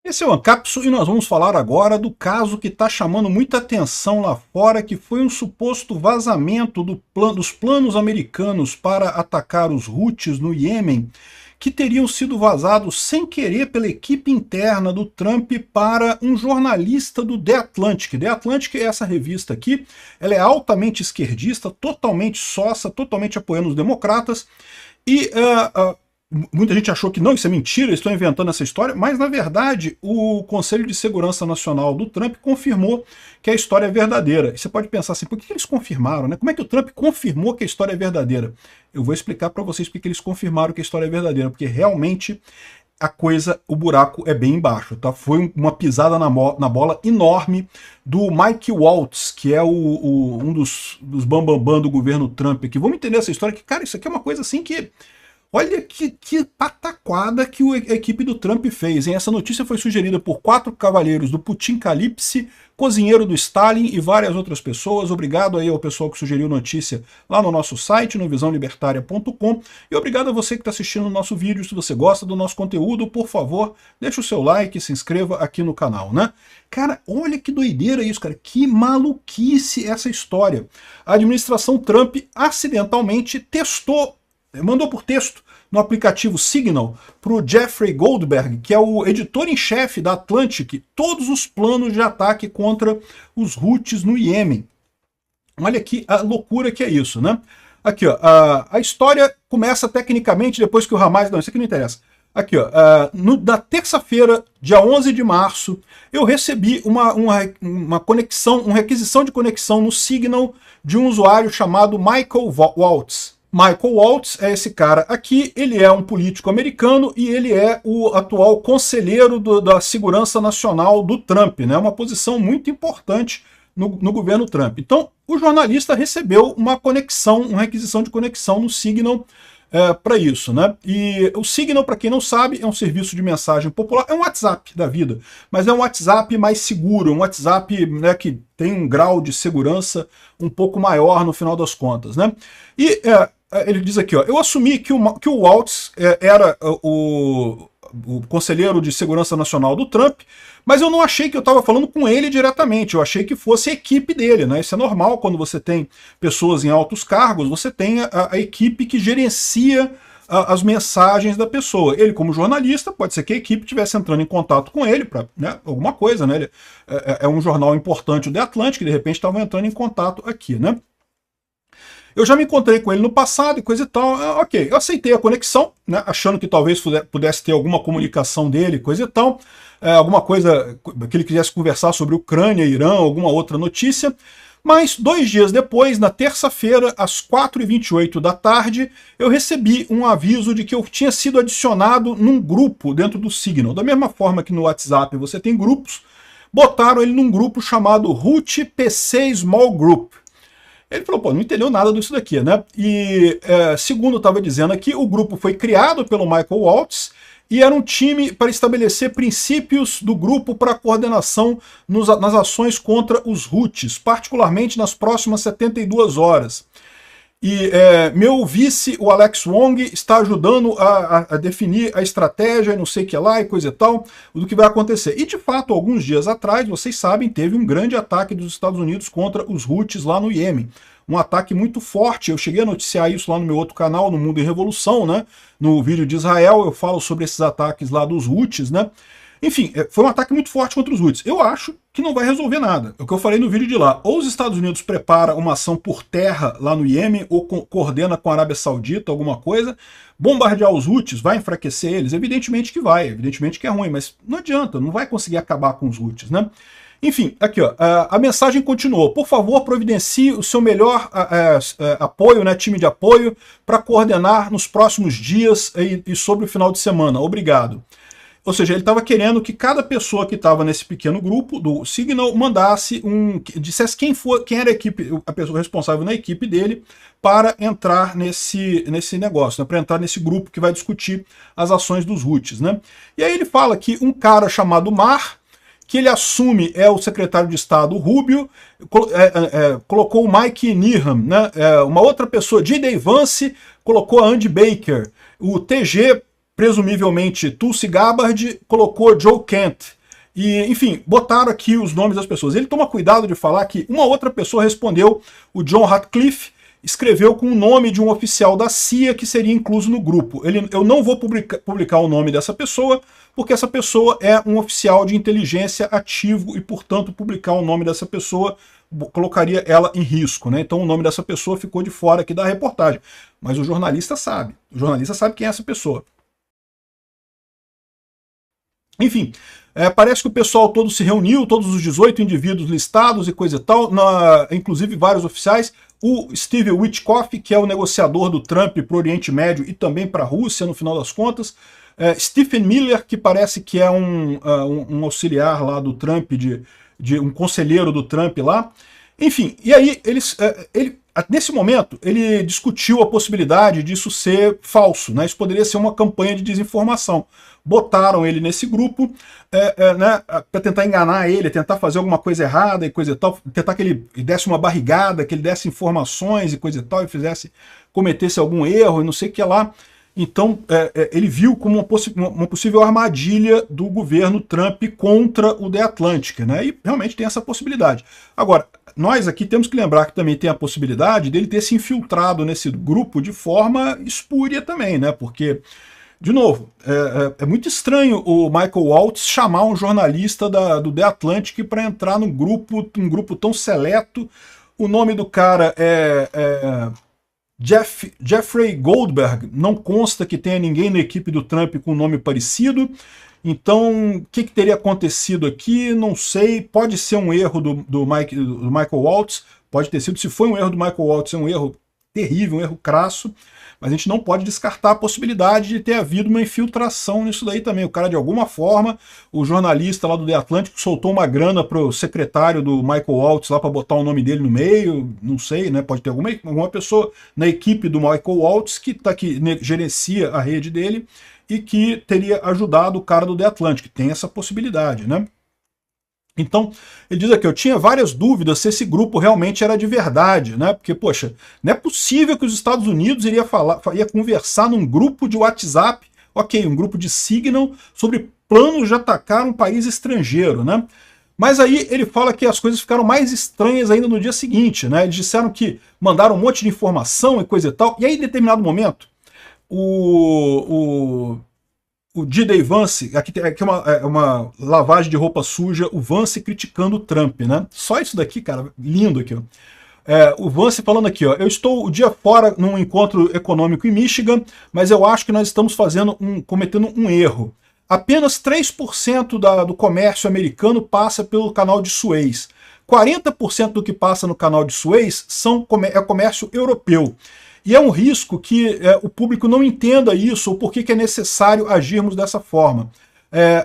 Esse é o Ancapsu e nós vamos falar agora do caso que está chamando muita atenção lá fora, que foi um suposto vazamento dos planos americanos para atacar os Houthis no Iêmen, que teriam sido vazados sem querer pela equipe interna do Trump para um jornalista do The Atlantic. The Atlantic é essa revista aqui, ela é altamente esquerdista, totalmente sócia, totalmente apoiando os democratas, e muita gente achou que não, isso é mentira, eles estão inventando essa história, mas na verdade o Conselho de Segurança Nacional do Trump confirmou que a história é verdadeira. E você pode pensar assim, por que eles confirmaram, né? Como é que o Trump confirmou que a história é verdadeira? Eu vou explicar para vocês porque eles confirmaram que a história é verdadeira, porque realmente a coisa, o buraco é bem embaixo, tá? Foi uma pisada na bola enorme do Mike Waltz, que é um dos bambambam do governo Trump aqui. Vamos entender essa história, que, cara, isso aqui é uma coisa assim que... Olha que pataquada que a equipe do Trump fez, hein? Essa notícia foi sugerida por 4 cavalheiros do Putin Calypse, cozinheiro do Stalin e várias outras pessoas. Obrigado aí ao pessoal que sugeriu notícia lá no nosso site, no visãolibertaria.com. E obrigado a você que está assistindo o nosso vídeo. Se você gosta do nosso conteúdo, por favor, deixa o seu like e se inscreva aqui no canal, né? Cara, olha que doideira isso, cara. Que maluquice essa história. A administração Trump acidentalmente mandou por texto no aplicativo Signal para o Jeffrey Goldberg, que é o editor em chefe da Atlantic, todos os planos de ataque contra os Houthis no Iêmen. Olha aqui a loucura que é isso, né? Aqui, ó, a história começa tecnicamente depois que o Hamas... Não, isso aqui não interessa. Aqui, ó, na terça-feira, dia 11 de março, eu recebi uma conexão, uma requisição de conexão no Signal de um usuário chamado Michael Waltz. Michael Waltz é esse cara aqui, ele é um político americano e ele é o atual conselheiro da Segurança Nacional do Trump, né? Uma posição muito importante no governo Trump. Então, o jornalista recebeu uma requisição de conexão no Signal para isso, né? E o Signal, para quem não sabe, é um serviço de mensagem popular, é um WhatsApp da vida, mas é um WhatsApp mais seguro, um WhatsApp, né, que tem um grau de segurança um pouco maior no final das contas, né? E ele diz aqui, ó, eu assumi que o Waltz era o conselheiro de segurança nacional do Trump, mas eu não achei que eu estava falando com ele diretamente, eu achei que fosse a equipe dele, né? Isso é normal quando você tem pessoas em altos cargos, você tem a equipe que gerencia as mensagens da pessoa. Ele, como jornalista, pode ser que a equipe estivesse entrando em contato com ele para, né, alguma coisa, né? Ele, é um jornal importante, o The Atlantic, de repente estavam entrando em contato aqui, né? Eu já me encontrei com ele no passado e coisa e tal, ok, eu aceitei a conexão, né, achando que talvez pudesse ter alguma comunicação dele, coisa e tal, alguma coisa que ele quisesse conversar sobre Ucrânia, Irã, alguma outra notícia, mas 2 dias depois, na terça-feira, às 4h28 da tarde, eu recebi um aviso de que eu tinha sido adicionado num grupo dentro do Signal. Da mesma forma que no WhatsApp você tem grupos, botaram ele num grupo chamado Houthi PC Small Group. Ele falou, pô, não entendeu nada disso daqui, né? E, segundo estava dizendo aqui, o grupo foi criado pelo Michael Waltz e era um time para estabelecer princípios do grupo para coordenação nas ações contra os Houthis, particularmente nas próximas 72 horas. E meu vice, o Alex Wong, está ajudando a definir a estratégia e não sei o que lá e coisa e tal, do que vai acontecer. E de fato, alguns dias atrás, vocês sabem, teve um grande ataque dos Estados Unidos contra os Houthis lá no Iêmen. Um ataque muito forte, eu cheguei a noticiar isso lá no meu outro canal, no Mundo em Revolução, né? No vídeo de Israel, eu falo sobre esses ataques lá dos Houthis, né? Enfim, foi um ataque muito forte contra os Houthis. Eu acho que não vai resolver nada. É o que eu falei no vídeo de lá. Ou os Estados Unidos prepara uma ação por terra lá no Iêmen, ou coordena com a Arábia Saudita alguma coisa, bombardear os Houthis, vai enfraquecer eles? Evidentemente que vai, evidentemente que é ruim, mas não adianta, não vai conseguir acabar com os Houthis, né? Enfim, aqui, ó, a mensagem continuou. Por favor, providencie o seu melhor apoio, né, time de apoio, para coordenar nos próximos dias e sobre o final de semana. Obrigado. Ou seja, ele estava querendo que cada pessoa que estava nesse pequeno grupo do Signal dissesse quem era a pessoa responsável na equipe dele para entrar nesse negócio, né, para entrar nesse grupo que vai discutir as ações dos Houthis, né? E aí ele fala que um cara chamado Mar, que ele assume é o secretário de Estado Rubio, colocou o Mike Needham, né? Uma outra pessoa, J.D. Vance, colocou a Andy Baker, o TG, presumivelmente Tulsi Gabbard, colocou Joe Kent, E, enfim, botaram aqui os nomes das pessoas. Ele toma cuidado de falar que uma outra pessoa respondeu, o John Ratcliffe, escreveu com o nome de um oficial da CIA que seria incluso no grupo. Eu não vou publicar o nome dessa pessoa, porque essa pessoa é um oficial de inteligência ativo e, portanto, publicar o nome dessa pessoa colocaria ela em risco, né? Então o nome dessa pessoa ficou de fora aqui da reportagem. Mas o jornalista sabe. O jornalista sabe quem é essa pessoa. Enfim, parece que o pessoal todo se reuniu, todos os 18 indivíduos listados e coisa e tal, inclusive vários oficiais. O Steve Witkoff, que é o negociador do Trump para o Oriente Médio e também para a Rússia, no final das contas. Stephen Miller, que parece que é um auxiliar lá do Trump, de um conselheiro do Trump lá. Enfim, e aí nesse momento ele discutiu a possibilidade disso ser falso, né? Isso poderia ser uma campanha de desinformação. Botaram ele nesse grupo né, para tentar enganar ele, tentar fazer alguma coisa errada e coisa e tal, tentar que ele desse uma barrigada, que ele desse informações e coisa e tal, e cometesse algum erro e não sei o que lá. Então, ele viu como uma possível armadilha do governo Trump contra o The Atlantic, né? E realmente tem essa possibilidade. Agora, nós aqui temos que lembrar que também tem a possibilidade dele ter se infiltrado nesse grupo de forma espúria também, né? Porque, de novo, é muito estranho o Michael Waltz chamar um jornalista do The Atlantic para entrar um grupo tão seleto. O nome do cara Jeffrey Goldberg, não consta que tenha ninguém na equipe do Trump com um nome parecido. Então, o que teria acontecido aqui? Não sei. Pode ser um erro do Michael Waltz, pode ter sido. Se foi um erro do Michael Waltz, é um erro terrível, um erro crasso. Mas a gente não pode descartar a possibilidade de ter havido uma infiltração nisso daí também. O cara, de alguma forma, o jornalista lá do The Atlantic soltou uma grana para o secretário do Michael Waltz lá para botar o nome dele no meio, não sei, né? Pode ter alguma pessoa na equipe do Michael Waltz que gerencia a rede dele e que teria ajudado o cara do The Atlantic. Tem essa possibilidade, né? Então, ele diz aqui, eu tinha várias dúvidas se esse grupo realmente era de verdade, né? Porque, poxa, não é possível que os Estados Unidos ia conversar num grupo de WhatsApp, ok, um grupo de Signal, sobre planos de atacar um país estrangeiro, né? Mas aí ele fala que as coisas ficaram mais estranhas ainda no dia seguinte, né? Eles disseram que mandaram um monte de informação e coisa e tal, e aí em determinado momento, o D-Day Vance, aqui é uma lavagem de roupa suja, o Vance criticando o Trump, né? Só isso daqui, cara, lindo aqui, ó. O Vance falando aqui, ó, eu estou o dia fora num encontro econômico em Michigan, mas eu acho que nós estamos cometendo um erro. Apenas 3% do comércio americano passa pelo canal de Suez. 40% do que passa no canal de Suez é comércio europeu. E é um risco que o público não entenda isso, ou por que é necessário agirmos dessa forma.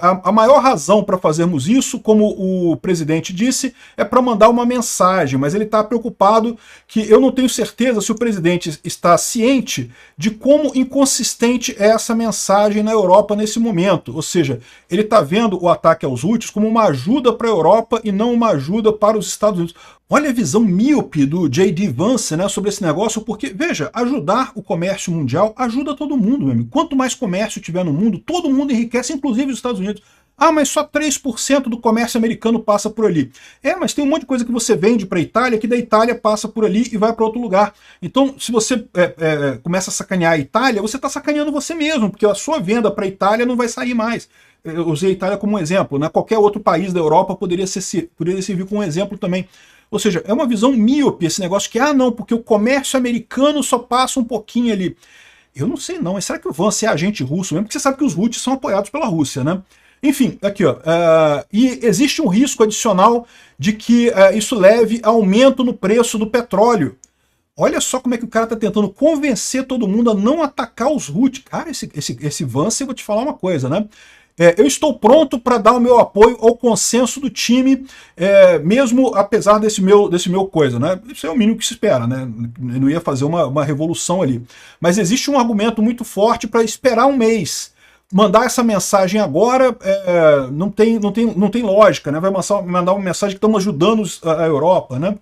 A maior razão para fazermos isso, como o presidente disse, é para mandar uma mensagem, mas ele está preocupado que eu não tenho certeza se o presidente está ciente de como inconsistente é essa mensagem na Europa nesse momento. Ou seja, ele está vendo o ataque aos Houthis como uma ajuda para a Europa e não uma ajuda para os Estados Unidos. Olha a visão míope do J.D. Vance, né, sobre esse negócio, porque, veja, ajudar o comércio mundial ajuda todo mundo, meu amigo. Quanto mais comércio tiver no mundo, todo mundo enriquece, inclusive os Estados Unidos. Ah, mas só 3% do comércio americano passa por ali. Mas tem um monte de coisa que você vende para a Itália, que da Itália passa por ali e vai para outro lugar. Então, se você começa a sacanear a Itália, você está sacaneando você mesmo, porque a sua venda para a Itália não vai sair mais. Eu usei a Itália como um exemplo, né? Qualquer outro país da Europa poderia servir como um exemplo também. Ou seja, é uma visão míope esse negócio que, não, porque o comércio americano só passa um pouquinho ali. Eu não sei não, mas será que o Vance é agente russo mesmo? Porque você sabe que os Houthis são apoiados pela Rússia, né? Enfim, aqui, ó, e existe um risco adicional de que isso leve a aumento no preço do petróleo. Olha só como é que o cara está tentando convencer todo mundo a não atacar os Houthis. Cara, esse Vance, eu vou te falar uma coisa, né? Eu estou pronto para dar o meu apoio ao consenso do time, mesmo apesar desse meu coisa, né? Isso é o mínimo que se espera, né? Eu não ia fazer uma revolução ali. Mas existe um argumento muito forte para esperar um mês. Mandar essa mensagem agora não tem lógica, né? Vai mandar uma mensagem que estamos ajudando a Europa, né?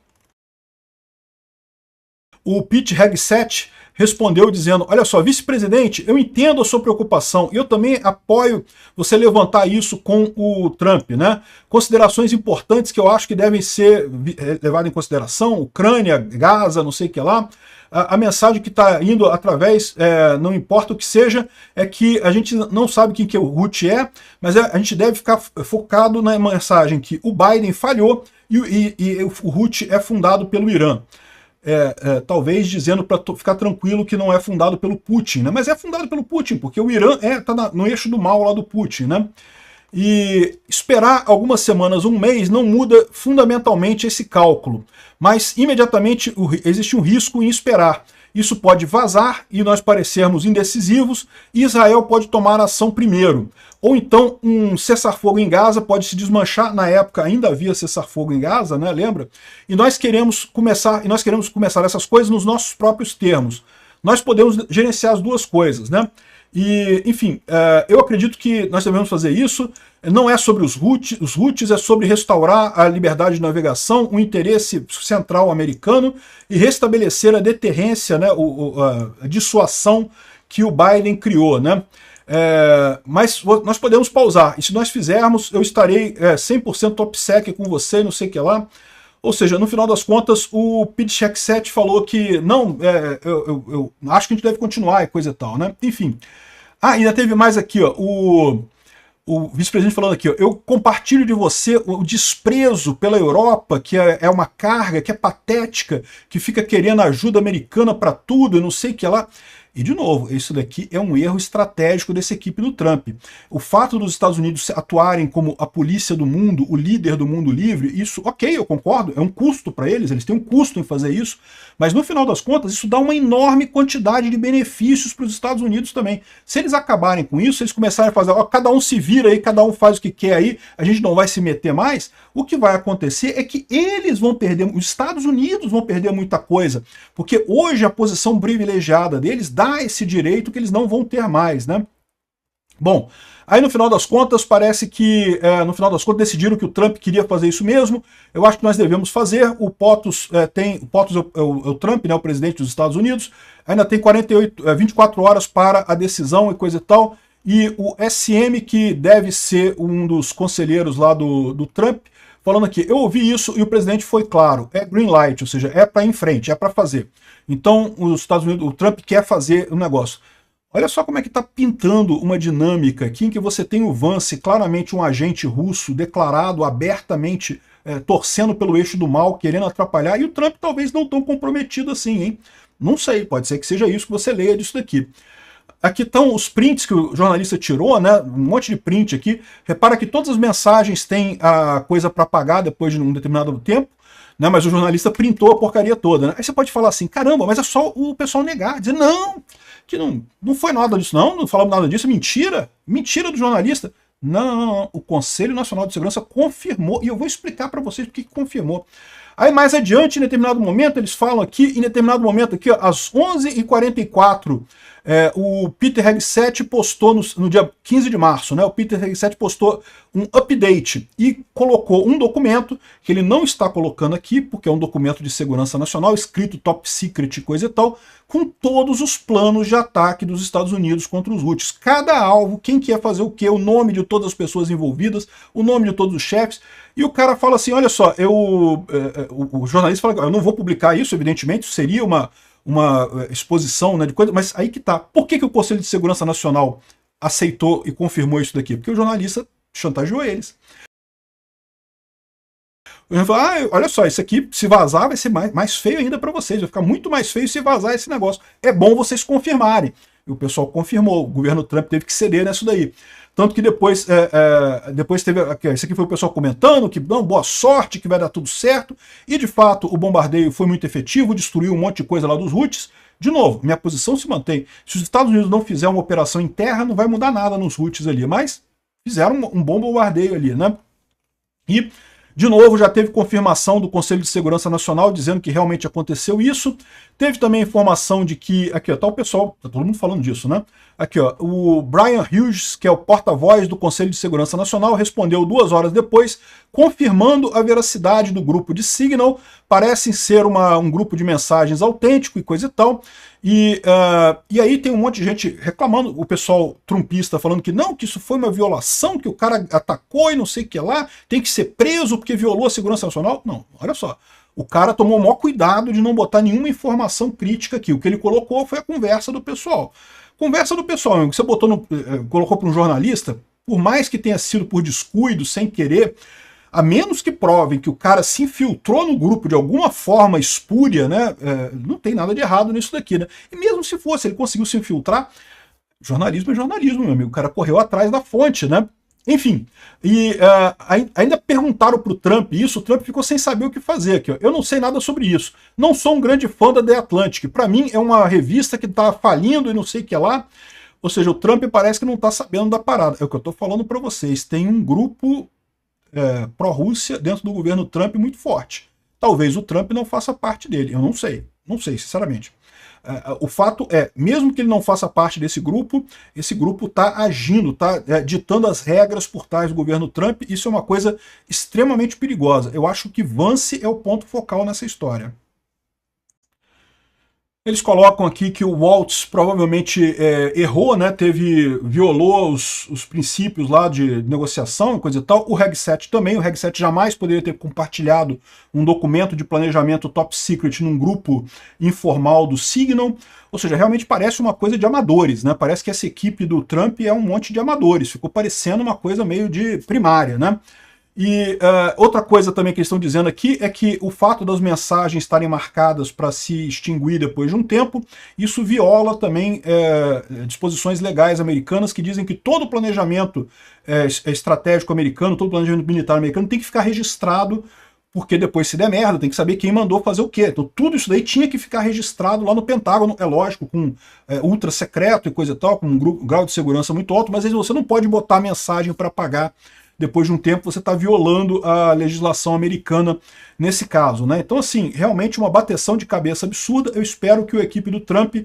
O Pete Hegseth respondeu dizendo: olha só, vice-presidente, eu entendo a sua preocupação e eu também apoio você levantar isso com o Trump, né? Considerações importantes que eu acho que devem ser levadas em consideração: Ucrânia, Gaza, não sei o que lá. A mensagem que está indo através, não importa o que seja, é que a gente não sabe quem que o Houthi é, mas a gente deve ficar focado na mensagem que o Biden falhou e o Houthi é fundado pelo Irã. Talvez dizendo para ficar tranquilo que não é fundado pelo Putin, né? Mas é fundado pelo Putin, porque o Irã está no eixo do mal lá do Putin, né? E esperar algumas semanas, um mês, não muda fundamentalmente esse cálculo, mas imediatamente existe um risco em esperar. Isso pode vazar e nós parecermos indecisivos e Israel pode tomar ação primeiro. Ou então um cessar-fogo em Gaza pode se desmanchar. Na época ainda havia cessar-fogo em Gaza, né? Lembra? E nós queremos começar essas coisas nos nossos próprios termos. Nós podemos gerenciar as duas coisas, né? E, enfim, eu acredito que nós devemos fazer isso. Não é sobre os Houthis, é sobre restaurar a liberdade de navegação, o interesse central americano e restabelecer a deterrência, né, a dissuasão que o Biden criou, né? Mas nós podemos pausar, e se nós fizermos, eu estarei 100% OPSEC com você, não sei o que lá. Ou seja, no final das contas, o Pete Hegseth falou que não, eu acho que a gente deve continuar e coisa e tal, né? Enfim. Ainda teve mais aqui, ó, o vice-presidente falando aqui, ó: eu compartilho de você o desprezo pela Europa, que é uma carga, que é patética, que fica querendo ajuda americana para tudo e não sei o que lá. E, de novo, isso daqui é um erro estratégico dessa equipe do Trump. O fato dos Estados Unidos atuarem como a polícia do mundo, o líder do mundo livre, isso, ok, eu concordo, é um custo para eles têm um custo em fazer isso, mas no final das contas isso dá uma enorme quantidade de benefícios para os Estados Unidos também. Se eles acabarem com isso, eles começarem a fazer, ó, cada um se vira aí, cada um faz o que quer aí, a gente não vai se meter mais, o que vai acontecer é que eles vão perder, os Estados Unidos vão perder muita coisa, porque hoje a posição privilegiada deles dá esse direito que eles não vão ter mais, né? Bom, aí no final das contas, parece que, decidiram que o Trump queria fazer isso mesmo. Eu acho que nós devemos fazer. O POTUS é o Trump, né, o presidente dos Estados Unidos, ainda tem 24 horas para a decisão e coisa e tal. E o SM, que deve ser um dos conselheiros lá do Trump, falando aqui: eu ouvi isso e o presidente foi claro, é green light, ou seja, é para ir em frente, é para fazer. Então, os Estados Unidos, o Trump quer fazer o negócio. Olha só como é que está pintando uma dinâmica aqui em que você tem o Vance, claramente um agente russo, declarado abertamente, torcendo pelo eixo do mal, querendo atrapalhar, e o Trump talvez não tão comprometido assim, hein? Não sei, pode ser que seja isso que você leia disso daqui. Aqui estão os prints que o jornalista tirou, né? Um monte de print aqui. Repara que todas as mensagens têm a coisa para apagar depois de um determinado tempo, né? Mas o jornalista printou a porcaria toda, né? Aí você pode falar assim: caramba, mas é só o pessoal negar, dizer não, que não foi nada disso, não falamos nada disso, mentira do jornalista. Não, o Conselho Nacional de Segurança confirmou, e eu vou explicar para vocês por que confirmou. Aí mais adiante, em determinado momento, eles falam aqui, em determinado momento aqui, ó, às 11h44, o Peter Hegseth postou no dia 15 de março, né? O Peter Hegseth postou um update e colocou um documento que ele não está colocando aqui, porque é um documento de segurança nacional, escrito top secret e coisa e tal, com todos os planos de ataque dos Estados Unidos contra os Houthis. Cada alvo, quem quer fazer o quê, o nome de todas as pessoas envolvidas, o nome de todos os chefes, e o cara fala assim: olha só, o jornalista fala: eu não vou publicar isso, evidentemente, isso seria uma exposição, né, de coisa, mas aí que tá. Por que o Conselho de Segurança Nacional aceitou e confirmou isso daqui? Porque o jornalista chantageou eles. Eu falo: olha só, isso aqui, se vazar, vai ser mais feio ainda para vocês, vai ficar muito mais feio se vazar esse negócio. É bom vocês confirmarem. E o pessoal confirmou, o governo Trump teve que ceder nisso daí. Tanto que depois teve, isso aqui foi o pessoal comentando, que não, boa sorte, que vai dar tudo certo, e de fato o bombardeio foi muito efetivo, destruiu um monte de coisa lá dos Houthis. De novo, minha posição se mantém. Se os Estados Unidos não fizer uma operação em terra, não vai mudar nada nos Houthis ali, mas fizeram um bom bombardeio ali, né? E, de novo, já teve confirmação do Conselho de Segurança Nacional dizendo que realmente aconteceu isso. Teve também informação de que, aqui ó, tá o pessoal, tá todo mundo falando disso, né? Aqui ó, o Brian Hughes, que é o porta-voz do Conselho de Segurança Nacional, respondeu 2 horas depois confirmando a veracidade do grupo de Signal. Parecem ser um grupo de mensagens autêntico e coisa e tal. E aí tem um monte de gente reclamando, o pessoal trumpista falando que não, que isso foi uma violação, que o cara atacou e não sei o que lá, tem que ser preso porque violou a segurança nacional. Não, olha só. O cara tomou o maior cuidado de não botar nenhuma informação crítica aqui. O que ele colocou foi a conversa do pessoal. Conversa do pessoal, amigo. Você colocou para um jornalista, por mais que tenha sido por descuido, sem querer, a menos que provem que o cara se infiltrou no grupo de alguma forma espúria, né? Não tem nada de errado nisso daqui, né? E mesmo se fosse, ele conseguiu se infiltrar, jornalismo é jornalismo, meu amigo. O cara correu atrás da fonte, né? Enfim, e ainda perguntaram para o Trump isso, o Trump ficou sem saber o que fazer aqui. Ó. Eu não sei nada sobre isso. Não sou um grande fã da The Atlantic. Para mim é uma revista que está falindo e não sei o que lá. Ou seja, o Trump parece que não está sabendo da parada. É o que eu estou falando para vocês. Tem um grupo pró-Rússia dentro do governo Trump muito forte. Talvez o Trump não faça parte dele. Eu não sei. Não sei, sinceramente. O fato é, mesmo que ele não faça parte desse grupo, esse grupo está agindo, está ditando as regras por trás do governo Trump. Isso é uma coisa extremamente perigosa. Eu acho que Vance é o ponto focal nessa história. Eles colocam aqui que o Waltz provavelmente errou, né? Violou os princípios lá de negociação e coisa e tal. O Hegseth também. O Hegseth jamais poderia ter compartilhado um documento de planejamento top secret num grupo informal do Signal. Ou seja, realmente parece uma coisa de amadores, né? Parece que essa equipe do Trump é um monte de amadores. Ficou parecendo uma coisa meio de primária, né? E outra coisa também que eles estão dizendo aqui é que o fato das mensagens estarem marcadas para se extinguir depois de um tempo, isso viola também disposições legais americanas que dizem que todo o planejamento estratégico americano, todo o planejamento militar americano tem que ficar registrado, porque depois se der merda, tem que saber quem mandou fazer o quê. Então tudo isso daí tinha que ficar registrado lá no Pentágono, é lógico, com ultra secreto e coisa e tal, com um grau de segurança muito alto, mas aí você não pode botar a mensagem para apagar. Depois de um tempo você está violando a legislação americana nesse caso, né? Então, assim, realmente uma bateção de cabeça absurda. Eu espero que a equipe do Trump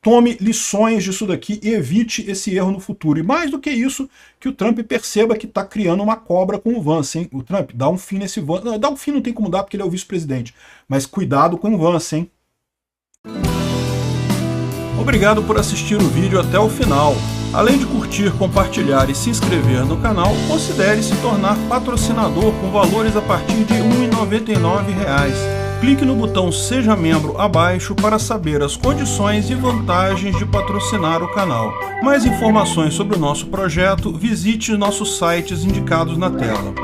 tome lições disso daqui e evite esse erro no futuro. E mais do que isso, que o Trump perceba que está criando uma cobra com o Vance, hein? O Trump, dá um fim nesse Vance. Não, dá um fim não tem como dar porque ele é o vice-presidente. Mas cuidado com o Vance, hein? Obrigado por assistir o vídeo até o final. Além de curtir, compartilhar e se inscrever no canal, considere se tornar patrocinador com valores a partir de R$ 1,99. Clique no botão Seja Membro abaixo para saber as condições e vantagens de patrocinar o canal. Mais informações sobre o nosso projeto, visite nossos sites indicados na tela.